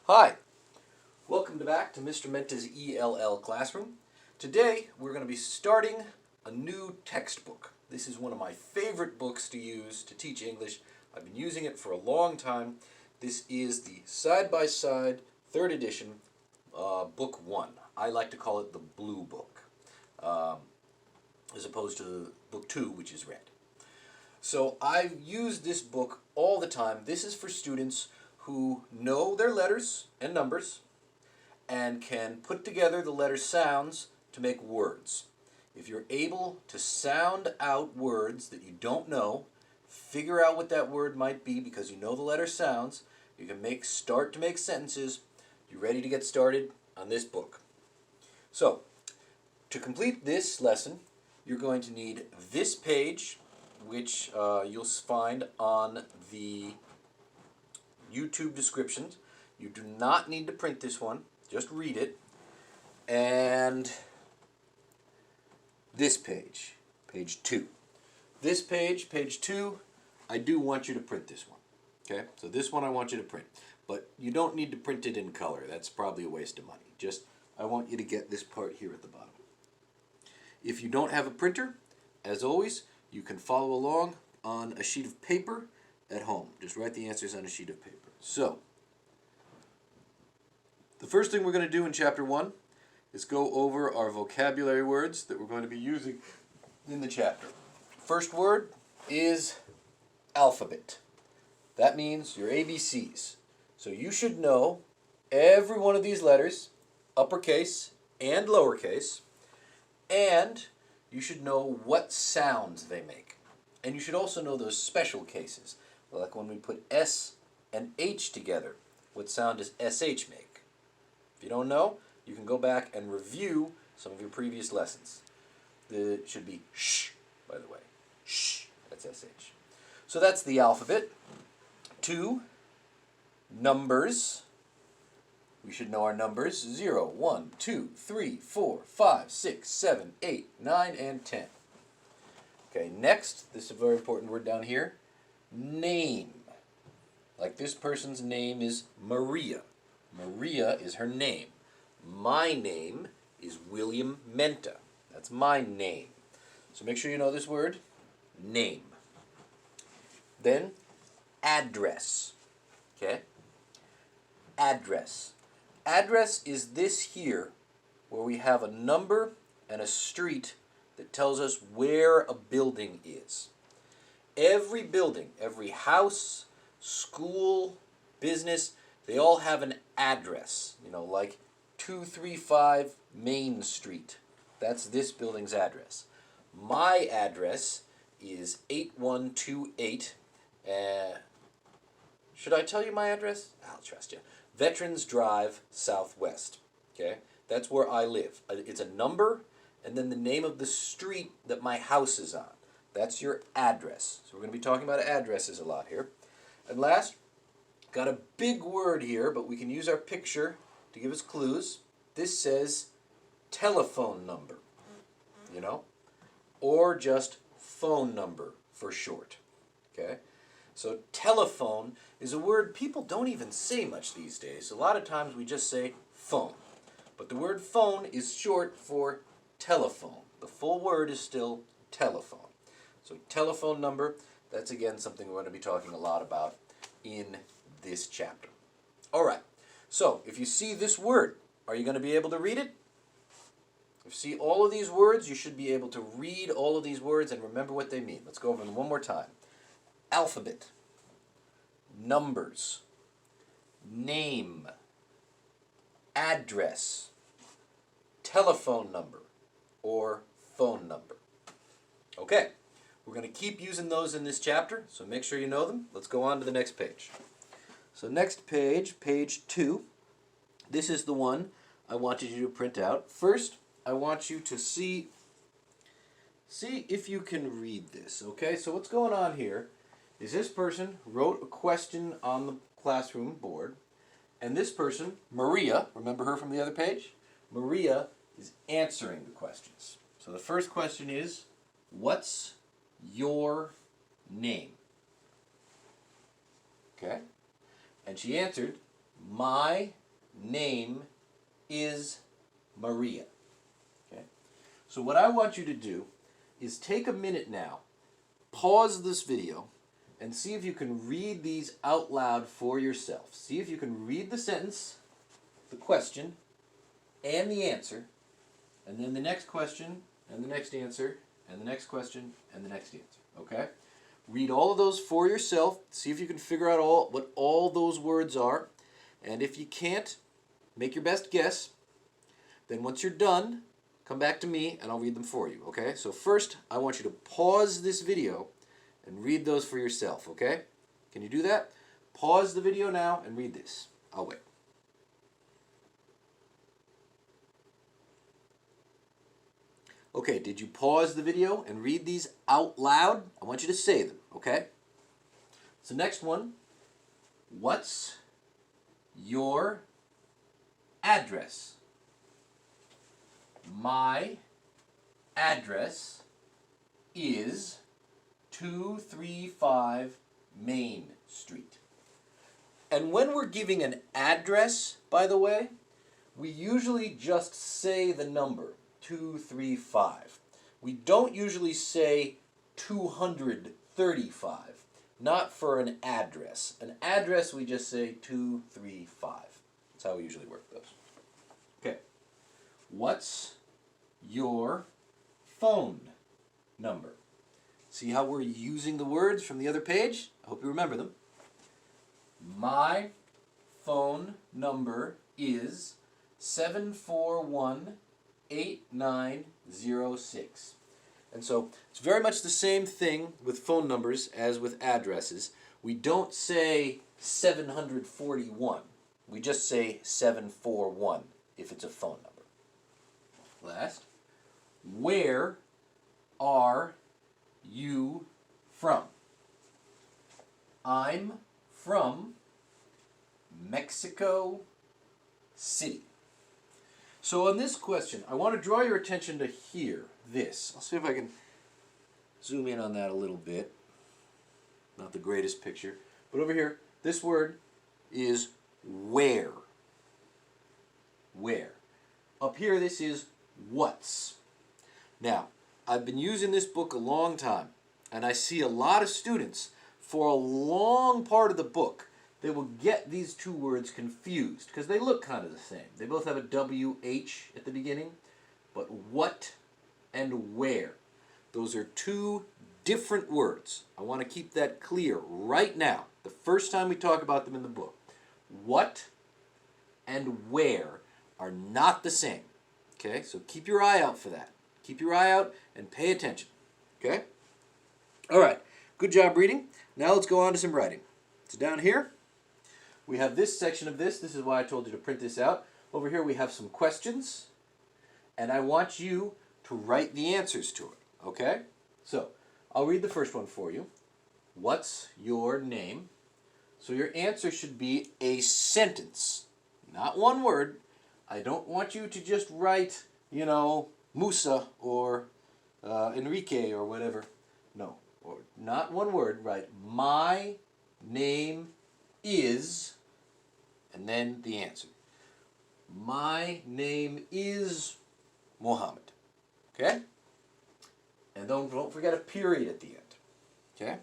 Hi, welcome back to Mr. Menta's ELL classroom. Today we're going to be starting a new textbook. This is one of my favorite books to use to teach English. I've been using it for a long time. This is the side-by-side third edition, book 1. I like to call it the blue book, as opposed to book 2, which is red. So I've used this book all the time. This is for students who know their letters and numbers and can put together the letter sounds to make words. If you're able to sound out words that you don't know, figure out what that word might be because you know the letter sounds, you can start to make sentences. You're ready to get started on this book. So, to complete this lesson, you're going to need this page, which you'll find on the YouTube descriptions. You do not need to print this one, just read it. And this page, page 2. This page, page 2, I do want you to print this one. Okay, so this one I want you to print. But you don't need to print it in color. That's probably a waste of money. Just, I want you to get this part here at the bottom. If you don't have a printer, as always, you can follow along on a sheet of paper at home. Just write the answers on a sheet of paper. So, the first thing we're going to do in chapter 1 is go over our vocabulary words that we're going to be using in the chapter. First word is alphabet. That means your ABCs. So you should know every one of these letters, uppercase and lowercase, and you should know what sounds they make. And you should also know those special cases, like when we put S and H together, what sound does SH make? If you don't know, you can go back and review some of your previous lessons. It should be sh, by the way. Sh, that's SH. So that's the alphabet. 2, numbers. We should know our numbers. 0, 1, 2, 3, 4, 5, 6, 7, 8, 9, and 10. Okay, next, this is a very important word down here. Name. Like this person's name is Maria. Maria is her name. My name is William Menta. That's my name. So make sure you know this word, name. Then, address. Okay? Address. Address is this here, where we have a number and a street that tells us where a building is. Every building, every house, school, business, they all have an address. You know, like 235 Main Street. That's this building's address. My address is 8128. Should I tell you my address? I'll trust you. Veterans Drive, Southwest. Okay? That's where I live. It's a number and then the name of the street that my house is on. That's your address. So we're going to be talking about addresses a lot here. And last, got a big word here, but we can use our picture to give us clues. This says telephone number, you know, or just phone number for short. Okay? So telephone is a word people don't even say much these days. A lot of times we just say phone. But the word phone is short for telephone. The full word is still telephone. So telephone number, that's again something we're going to be talking a lot about in this chapter. All right, so if you see this word, are you going to be able to read it? If you see all of these words, you should be able to read all of these words and remember what they mean. Let's go over them one more time. Alphabet, numbers, name, address, telephone number, or phone number. Okay, we're going to keep using those in this chapter, so make sure you know them. Let's go on to the next page. So next page, page 2, this is the one I wanted you to print out. First, I want you to see if you can read this, okay? So what's going on here is this person wrote a question on the classroom board, and this person, Maria, remember her from the other page? Maria is answering the questions. So the first question is, what's your name? Okay? And she answered, My name is Maria. Okay? So what I want you to do is take a minute now, pause this video, and see if you can read these out loud for yourself. See if you can read the sentence, the question, and the answer, and then the next question, and the next answer, and the next question, and the next answer. Okay? Read all of those for yourself. See if you can figure out what all those words are. And if you can't, make your best guess. Then once you're done, come back to me and I'll read them for you. Okay? So first, I want you to pause this video and read those for yourself. Okay? Can you do that? Pause the video now and read this. I'll wait. Okay, did you pause the video and read these out loud? I want you to say them, okay? So next one, what's your address? My address is 235 Main Street. And when we're giving an address, by the way, we usually just say the number. 235. We don't usually say 235, not for an address. An address we just say 235. That's how we usually work those. Okay. What's your phone number? See how we're using the words from the other page? I hope you remember them. My phone number is 741 8906. And so it's very much the same thing with phone numbers as with addresses. We don't say 741. We just say 741 if it's a phone number. Last, where are you from? I'm from Mexico City. So on this question, I want to draw your attention to here, this. I'll see if I can zoom in on that a little bit. Not the greatest picture. But over here, this word is where. Where. Up here, this is what's. Now, I've been using this book a long time, and I see a lot of students, for a long part of the book, they will get these two words confused because they look kind of the same. They both have a WH at the beginning, but what and where. Those are two different words. I want to keep that clear right now, the first time we talk about them in the book. What and where are not the same. Okay, so keep your eye out for that. Keep your eye out and pay attention. Okay? All right, good job reading. Now let's go on to some writing. So down here, we have this section of this. This is why I told you to print this out. Over here we have some questions, and I want you to write the answers to it, okay? So, I'll read the first one for you. What's your name? So your answer should be a sentence, not one word. I don't want you to just write, Musa or Enrique or whatever. No, or not one word. Write, my name is, and then the answer. My name is Mohammed. Okay? And don't forget a period at the end. Okay?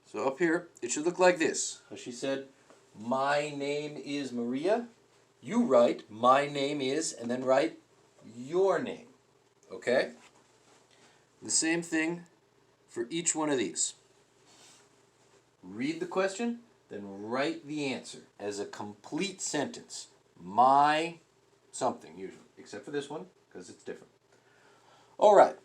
So up here, it should look like this. So she said, my name is Maria. You write, my name is, and then write your name. Okay? The same thing for each one of these. Read the question, then write the answer as a complete sentence. My something, usually, except for this one, because it's different. All right,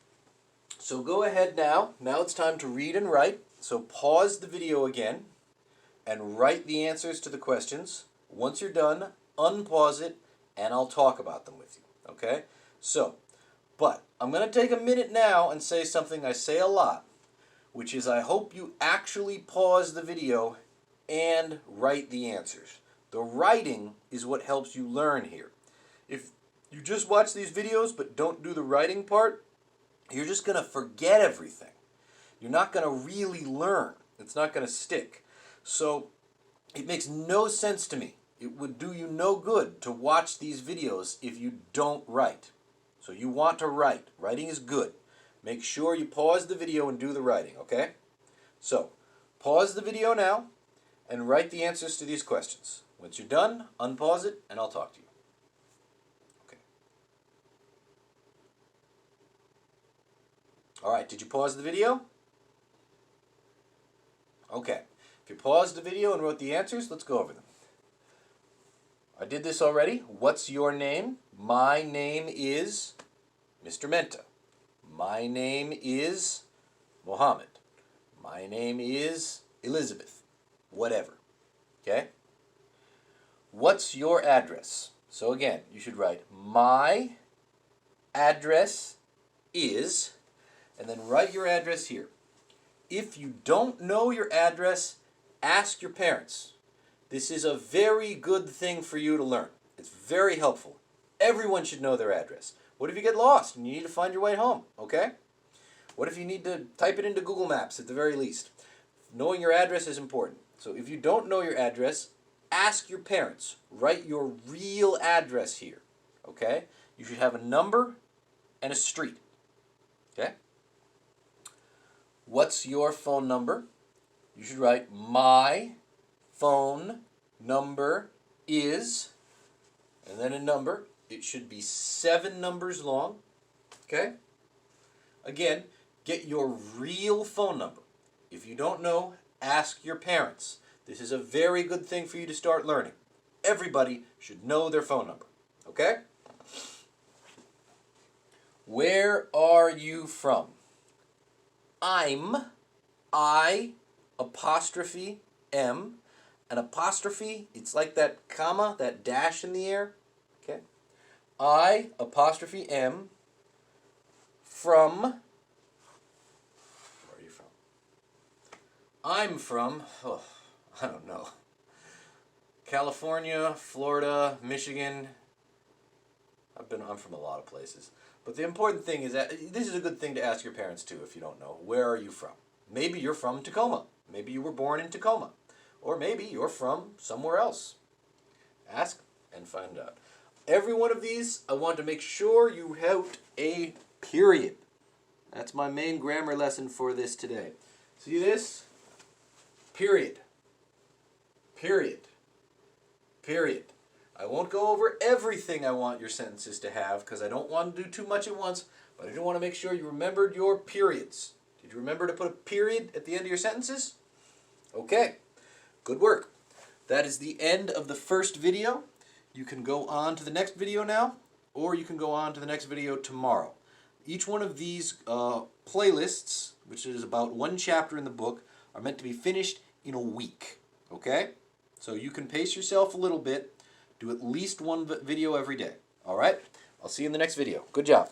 so go ahead now. Now it's time to read and write. So pause the video again and write the answers to the questions. Once you're done, unpause it, and I'll talk about them with you, okay? So, but I'm going to take a minute now and say something I say a lot, which is I hope you actually pause the video and write the answers. The writing is what helps you learn here. If you just watch these videos but don't do the writing part, you're just going to forget everything. You're not going to really learn. It's not going to stick. So It makes no sense to me. It would do you no good to watch these videos if you don't write. So you want to write. Writing is good. Make sure you pause the video and do the writing, okay? So, pause the video now and write the answers to these questions. Once you're done, unpause it and I'll talk to you. Okay. Alright, did you pause the video? Okay. If you paused the video and wrote the answers, let's go over them. I did this already. What's your name? My name is Mr. Menta. My name is Mohammed. My name is Elizabeth. Whatever. Okay? What's your address? So again, you should write my address is, and then write your address here. If you don't know your address, ask your parents. This is a very good thing for you to learn. It's very helpful. Everyone should know their address. What if you get lost and you need to find your way home, okay? What if you need to type it into Google Maps at the very least? Knowing your address is important. So if you don't know your address, ask your parents. Write your real address here, okay? You should have a number and a street, okay? What's your phone number? You should write my phone number is, and then a number. It should be 7 numbers long, okay? Again, get your real phone number. If you don't know, ask your parents. This is a very good thing for you to start learning. Everybody should know their phone number, okay? Where are you from? I apostrophe M. An apostrophe, it's like that comma, that dash in the air. Okay? I apostrophe M from. Where are you from? I'm from, I don't know. California, Florida, Michigan. I'm from a lot of places. But the important thing is that this is a good thing to ask your parents too if you don't know. Where are you from? Maybe you're from Tacoma. Maybe you were born in Tacoma. Or maybe you're from somewhere else. Ask and find out. Every one of these, I want to make sure you have a period. That's my main grammar lesson for this today. See this? Period. Period. Period. I won't go over everything I want your sentences to have because I don't want to do too much at once, but I do want to make sure you remembered your periods. Did you remember to put a period at the end of your sentences? Okay. Good work. That is the end of the first video. You can go on to the next video now, or you can go on to the next video tomorrow. Each one of these playlists, which is about 1 chapter in the book, are meant to be finished in a week. Okay? So you can pace yourself a little bit. Do at least 1 video every day. All right? I'll see you in the next video. Good job.